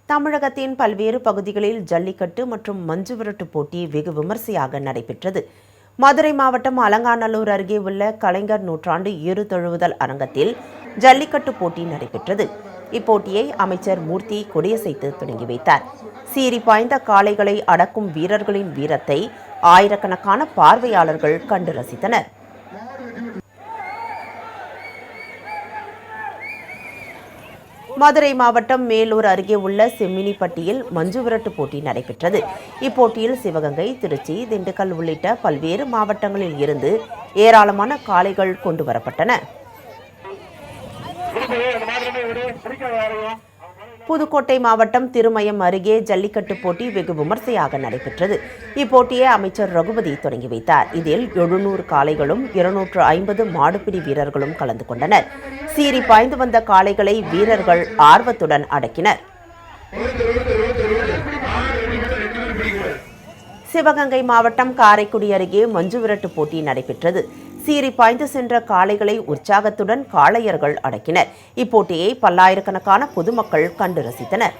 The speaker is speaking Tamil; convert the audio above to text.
தமிழகத்தின் பல்வேறு பகுதிகளில் ஜல்லிக்கட்டு மற்றும் மஞ்சுவிரட்டு போட்டி வெகு விமரிசையாக நடைபெற்றது. மதுரை மாவட்டம் அலங்காநல்லூர் அருகே உள்ள கலைஞர் நூற்றாண்டு ஏறு தழுவுதல் அரங்கத்தில் ஜல்லிக்கட்டு போட்டி நடைபெற்றது. இப்போட்டியை அமைச்சர் மூர்த்தி கொடியசைத்து தொடங்கி வைத்தார். சீறி பாய்ந்த காளைகளை அடக்கும் வீரர்களின் வீரத்தை ஆயிரக்கணக்கான பார்வையாளர்கள் கண்டு ரசித்தனர். மதுரை மாவட்டம் மேலூர் அருகே உள்ள செம்மினிப்பட்டியில் மஞ்சுவிரட்டு போட்டி நடைபெற்றது. இப்போட்டியில் சிவகங்கை, திருச்சி, திண்டுக்கல் உள்ளிட்ட பல்வேறு மாவட்டங்களில் இருந்து ஏராளமான காளைகள் கொண்டு வரப்பட்டன. புதுக்கோட்டை மாவட்டம் திருமயம் அருகே ஜல்லிக்கட்டு போட்டி வெகு விமரிசையாக நடைபெற்றது. இப்போட்டியை அமைச்சர் ரகுபதி தொடங்கி வைத்தார். இதில் 700 காளைகளும் 250 மாடுபிடி வீரர்களும் கலந்து கொண்டனர். சீறி பாய்ந்து வந்த காளைகளை வீரர்கள் ஆர்வத்துடன் அடக்கினர். சிவகங்கை மாவட்டம் காரைக்குடி அருகே மஞ்சுவிரட்டு போட்டி நடைபெற்றது. சீறி பாய்ந்து சென்ற காளைகளை உற்சாகத்துடன் காளையர்கள் அடக்கினர். இப்போட்டியை பல்லாயிரக்கணக்கான பொதுமக்கள் கண்டு ரசித்தனர்.